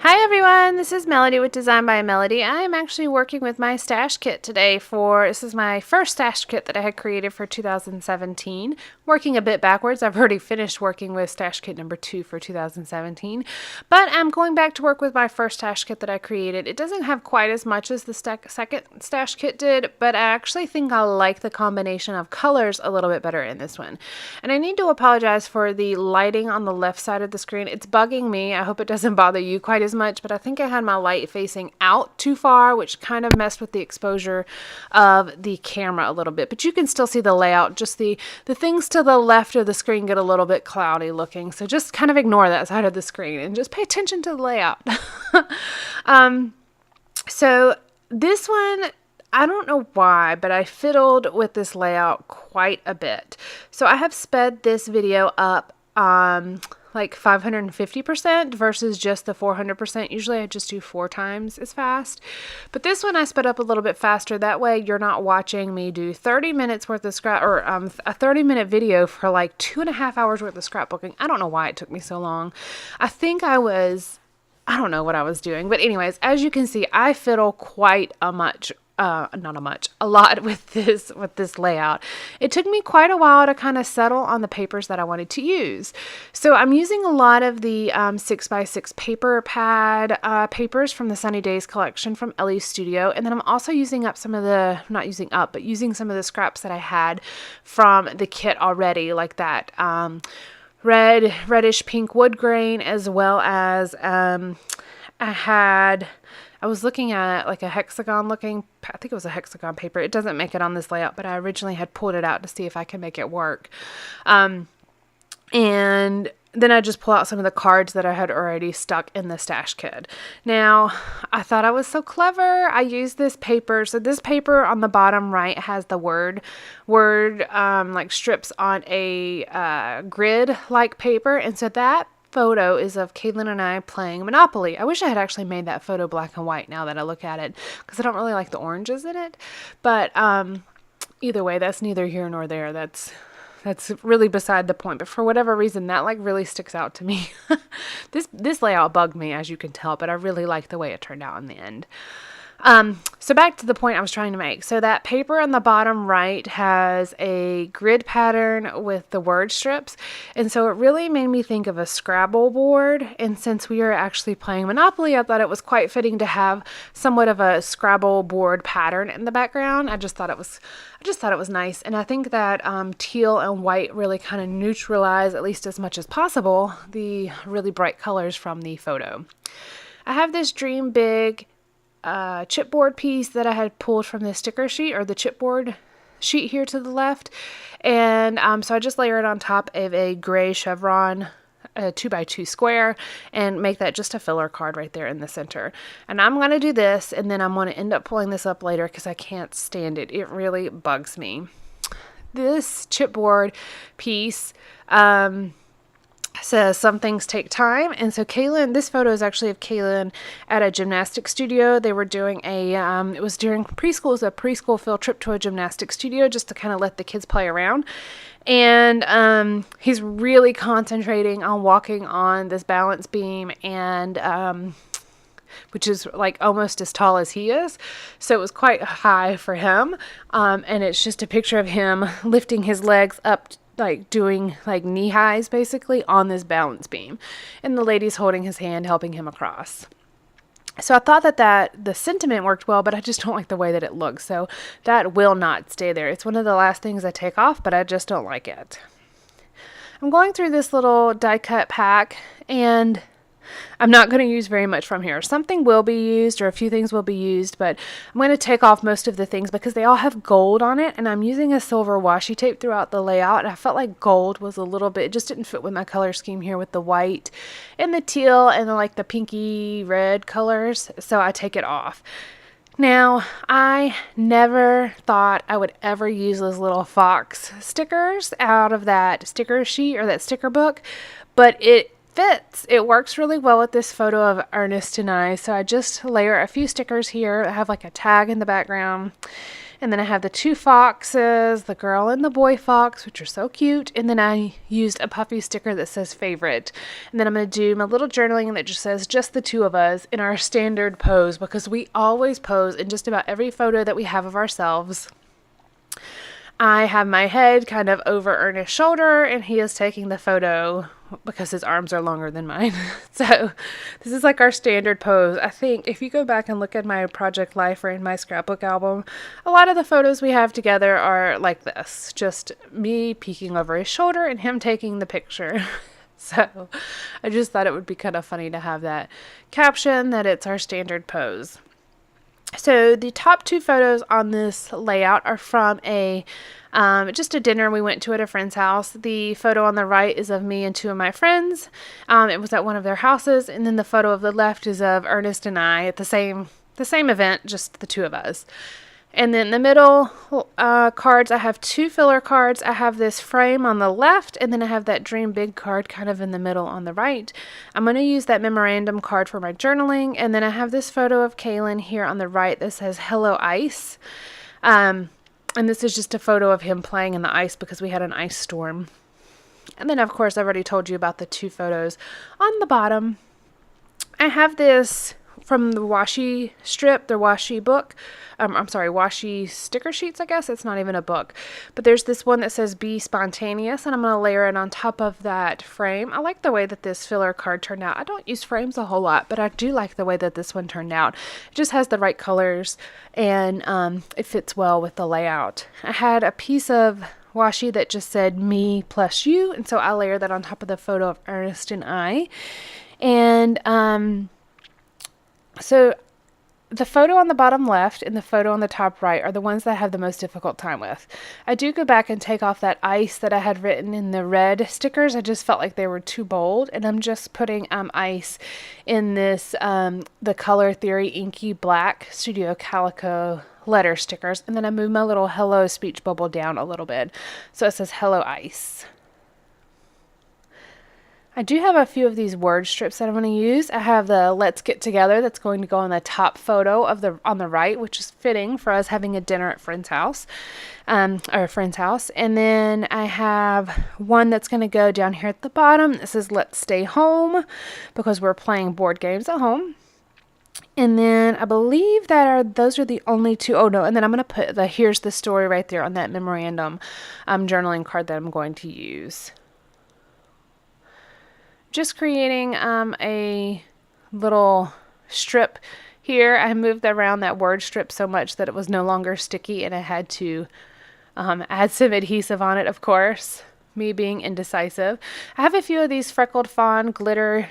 Hi everyone, this is Melody with Design by Melody. I am actually working with my stash kit today this is my first stash kit that I had created for 2017. Working a bit backwards, I've already finished working with stash kit number 2 for 2017, but I'm going back to work with my first stash kit that I created. It doesn't have quite as much as the second stash kit did, but I actually think I like the combination of colors a little bit better in this one. And I need to apologize for the lighting on the left side of the screen. It's bugging me. I hope it doesn't bother you quite as much, but I think I had my light facing out too far, which kind of messed with the exposure of the camera a little bit. But you can still see the layout. Just the things to the left of the screen get a little bit cloudy looking. So just kind of ignore that side of the screen and just pay attention to the layout. So this one, I don't know why, but I fiddled with this layout quite a bit. So I have sped this video up like 550% versus just the 400%. Usually I just do 4 times as fast. But this one I sped up a little bit faster. That way you're not watching me do 30 minutes worth of a 30-minute video for like 2.5 hours worth of scrapbooking. I don't know why it took me so long. I don't know what I was doing. But anyways, as you can see, I fiddle quite a lot with this layout. It took me quite a while to kind of settle on the papers that I wanted to use. So I'm using a lot of the 6x6 paper pad papers from the Sunny Days collection from Ellie's Studio. And then I'm also using some of the scraps that I had from the kit already, like that reddish pink wood grain, as well as I was looking at like a hexagon looking, I think it was a hexagon paper. It doesn't make it on this layout, but I originally had pulled it out to see if I could make it work. And then I just pull out some of the cards that I had already stuck in the stash kit. Now, I thought I was so clever. I used this paper. So this paper on the bottom right has the word like strips on a grid-like paper. And so that photo is of Caitlin and I playing Monopoly. I wish I had actually made that photo black and white now that I look at it, because I don't really like the oranges in it. But either way, that's neither here nor there. That's really beside the point. But for whatever reason, that like really sticks out to me. This layout bugged me, as you can tell, but I really like the way it turned out in the end. So back to the point I was trying to make. So that paper on the bottom right has a grid pattern with the word strips. And so it really made me think of a Scrabble board. And since we are actually playing Monopoly, I thought it was quite fitting to have somewhat of a Scrabble board pattern in the background. I just thought it was nice. And I think that teal and white really kind of neutralize, at least as much as possible, the really bright colors from the photo. I have this Dream Big chipboard piece that I had pulled from the sticker sheet, or the chipboard sheet here to the left. And so I just layer it on top of a gray chevron 2x2 square and make that just a filler card right there in the center. And I'm going to do this, and then I'm going to end up pulling this up later because I can't stand it. It really bugs me. This chipboard piece says some things take time. And so this photo is actually of Kaylin at a gymnastics studio. They were doing it was during preschool, it was a preschool field trip to a gymnastics studio just to kind of let the kids play around. And he's really concentrating on walking on this balance beam, and which is like almost as tall as he is. So it was quite high for him. And it's just a picture of him lifting his legs up, like doing like knee highs basically on this balance beam, and the lady's holding his hand, helping him across. So I thought that the sentiment worked well, but I just don't like the way that it looks. So that will not stay there. It's one of the last things I take off, but I just don't like it. I'm going through this little die cut pack, and I'm not going to use very much from here. Something will be used, or a few things will be used, but I'm going to take off most of the things because they all have gold on it, and I'm using a silver washi tape throughout the layout, and I felt like gold was a little bit, it just didn't fit with my color scheme here with the white and the teal and the pinky red colors, so I take it off. Now, I never thought I would ever use those little fox stickers out of that sticker sheet or that sticker book, but it fits. It works really well with this photo of Ernest and I. So I just layer a few stickers here. I have like a tag in the background. And then I have the two foxes, the girl and the boy fox, which are so cute. And then I used a puffy sticker that says favorite. And then I'm going to do my little journaling that just says just the two of us in our standard pose, because we always pose in just about every photo that we have of ourselves. I have my head kind of over Ernest's shoulder, and he is taking the photo because his arms are longer than mine. So this is like our standard pose. I think if you go back and look at my Project Life or in my scrapbook album, a lot of the photos we have together are like this. Just me peeking over his shoulder and him taking the picture. So I just thought it would be kind of funny to have that caption that it's our standard pose. So the top two photos on this layout are from just a dinner we went to at a friend's house. The photo on the right is of me and two of my friends. It was at one of their houses, and then the photo of the left is of Ernest and I at the same event, just the two of us. And then the middle cards, I have two filler cards. I have this frame on the left, and then I have that Dream Big card kind of in the middle on the right. I'm going to use that memorandum card for my journaling, and then I have this photo of Kaylin here on the right that says Hello Ice. And this is just a photo of him playing in the ice because we had an ice storm. And then, of course, I've already told you about the two photos on the bottom. I have this from the washi strip, the washi book. Washi sticker sheets, I guess. It's not even a book. But there's this one that says Be Spontaneous, and I'm going to layer it on top of that frame. I like the way that this filler card turned out. I don't use frames a whole lot, but I do like the way that this one turned out. It just has the right colors, and it fits well with the layout. I had a piece of washi that just said me plus you, and so I layered that on top of the photo of Ernest and I. And so the photo on the bottom left and the photo on the top right are the ones that I have the most difficult time with. I do go back and take off that ice that I had written in the red stickers. I just felt like they were too bold, and I'm just putting ice in this the Color Theory Inky Black Studio Calico letter stickers, and then I move my little hello speech bubble down a little bit so it says Hello Ice. I do have a few of these word strips that I'm going to use. I have the Let's Get Together that's going to go on the top photo on the right, which is fitting for us having a dinner at friend's house, or a friend's house. And then I have one that's going to go down here at the bottom. This says Let's Stay Home because we're playing board games at home. And then I believe those are the only two. Oh no, and then I'm going to put the Here's the Story right there on that memorandum journaling card that I'm going to use. Just creating a little strip here. I moved around that word strip so much that it was no longer sticky, and I had to add some adhesive on it, of course, me being indecisive. I have a few of these freckled fawn glitter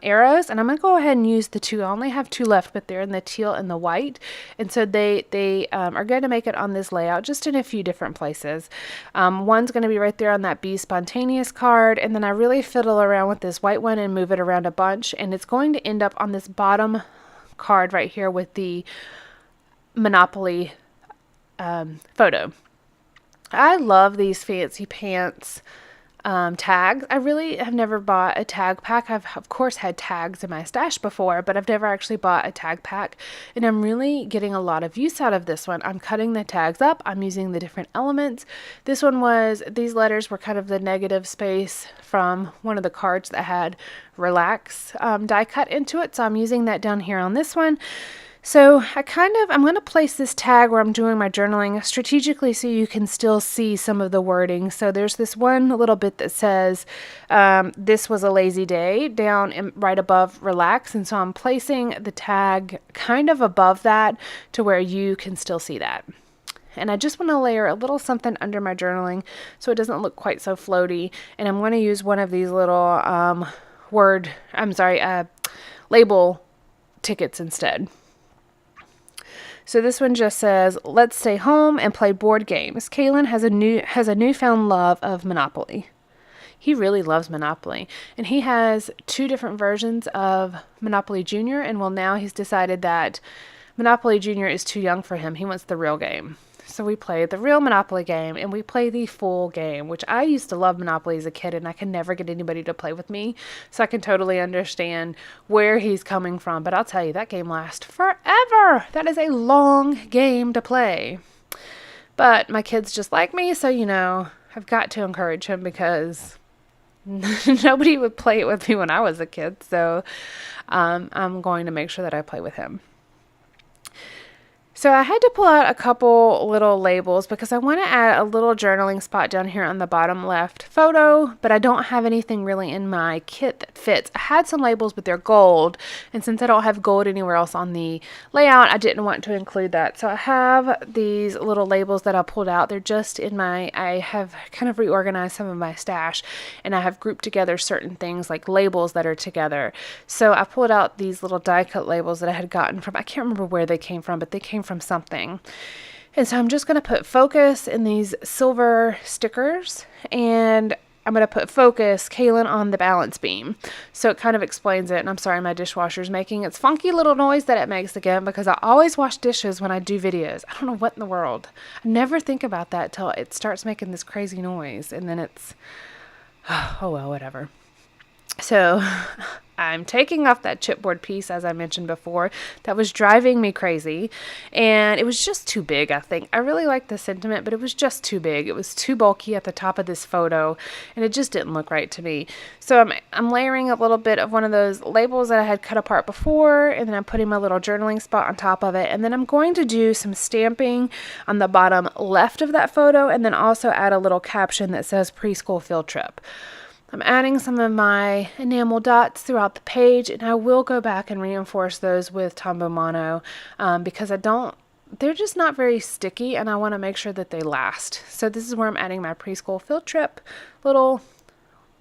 arrows, and I'm going to go ahead and use the two. I only have two left, but they're in the teal and the white, and so they are going to make it on this layout just in a few different places. One's going to be right there on that Be Spontaneous card, and then I really fiddle around with this white one and move it around a bunch, and it's going to end up on this bottom card right here with the Monopoly photo. I love these fancy pants tags. I really have never bought a tag pack. I've of course had tags in my stash before, but I've never actually bought a tag pack, and I'm really getting a lot of use out of this one. I'm cutting the tags up. I'm using the different elements. These letters were kind of the negative space from one of the cards that had relax die cut into it, so I'm using that down here on this one. So I'm going to place this tag where I'm doing my journaling strategically so you can still see some of the wording. So there's this one little bit that says, this was a lazy day, down right above relax. And so I'm placing the tag kind of above that to where you can still see that. And I just want to layer a little something under my journaling so it doesn't look quite so floaty. And I'm going to use one of these little label tickets instead. So this one just says, let's stay home and play board games. Kaylin has a newfound love of Monopoly. He really loves Monopoly. And he has two different versions of Monopoly Junior. And now he's decided that Monopoly Junior is too young for him. He wants the real game. So we play the real Monopoly game, and we play the full game, which I used to love Monopoly as a kid, and I could never get anybody to play with me. So I can totally understand where he's coming from. But I'll tell you, that game lasts forever. That is a long game to play. But my kids just like me, so, I've got to encourage him because nobody would play it with me when I was a kid. So I'm going to make sure that I play with him. So I had to pull out a couple little labels because I want to add a little journaling spot down here on the bottom left photo, but I don't have anything really in my kit that fits. I had some labels, but they're gold, and since I don't have gold anywhere else on the layout, I didn't want to include that. So I have these little labels that I pulled out. They're just I have kind of reorganized some of my stash, and I have grouped together certain things like labels that are together. So I pulled out these little die cut labels that I had gotten from, I can't remember where they came from, but they came from something. And so I'm just going to put focus in these silver stickers, and I'm going to put focus Kaylin on the balance beam. So it kind of explains it. And I'm sorry, my dishwasher's making its funky little noise that it makes again, because I always wash dishes when I do videos. I don't know what in the world. I never think about that till it starts making this crazy noise, and then it's, oh well, whatever. So I'm taking off that chipboard piece, as I mentioned before, that was driving me crazy, and it was just too big, I think. I really liked the sentiment, but it was just too big. It was too bulky at the top of this photo, and it just didn't look right to me. So I'm layering a little bit of one of those labels that I had cut apart before, and then I'm putting my little journaling spot on top of it, and then I'm going to do some stamping on the bottom left of that photo, and then also add a little caption that says preschool field trip. I'm adding some of my enamel dots throughout the page, and I will go back and reinforce those with Tombow Mono because they're just not very sticky, and I want to make sure that they last. So this is where I'm adding my preschool field trip little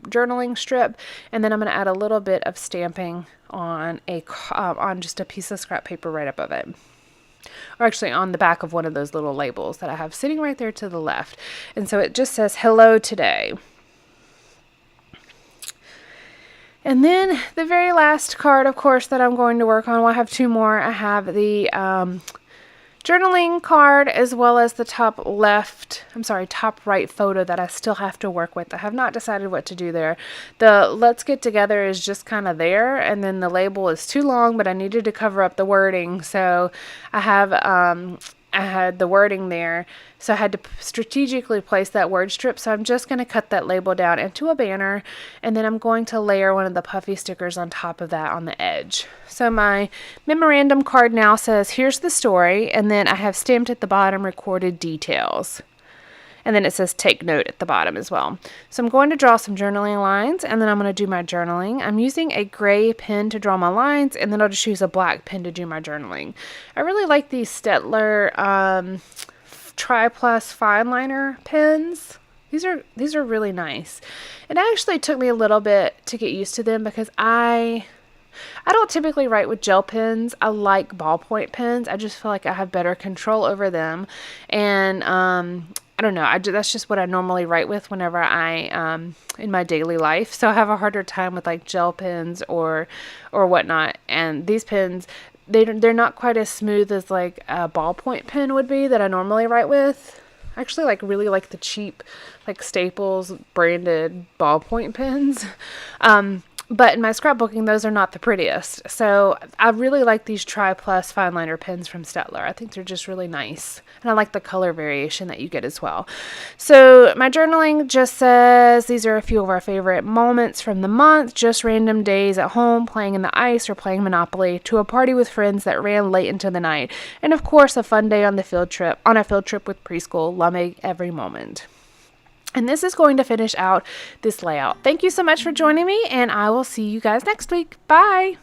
journaling strip, and then I'm going to add a little bit of stamping on just a piece of scrap paper right above it. Or actually on the back of one of those little labels that I have sitting right there to the left. And so it just says, "Hello today." And then the very last card, of course, that I'm going to work on, well, I have two more. I have the journaling card as well as the top right photo that I still have to work with. I have not decided what to do there. The let's get together is just kind of there, and then the label is too long, but I needed to cover up the wording. So I had the wording there, so I had to strategically place that word strip. So I'm just going to cut that label down into a banner, and then I'm going to layer one of the puffy stickers on top of that on the edge. So my memorandum card now says, "Here's the story," and then I have stamped at the bottom recorded details. And then it says "take note" at the bottom as well. So I'm going to draw some journaling lines, and then I'm going to do my journaling. I'm using a gray pen to draw my lines, and then I'll just use a black pen to do my journaling. I really like these Stettler Tri-Plus fine liner pens. These are really nice. It actually took me a little bit to get used to them because I don't typically write with gel pens. I like ballpoint pens. I just feel like I have better control over them, and I don't know. That's just what I normally write with whenever I in my daily life. So I have a harder time with like gel pens or whatnot. And these pens, they're not quite as smooth as like a ballpoint pen would be that I normally write with. I actually really like the cheap like Staples branded ballpoint pens. But in my scrapbooking, those are not the prettiest. So I really like these Tri-Plus fine liner pens from Stettler. I think they're just really nice. And I like the color variation that you get as well. So my journaling just says, these are a few of our favorite moments from the month. Just random days at home, playing in the ice or playing Monopoly, to a party with friends that ran late into the night. And of course, a fun day on a field trip with preschool, loving every moment. And this is going to finish out this layout. Thank you so much for joining me, and I will see you guys next week. Bye!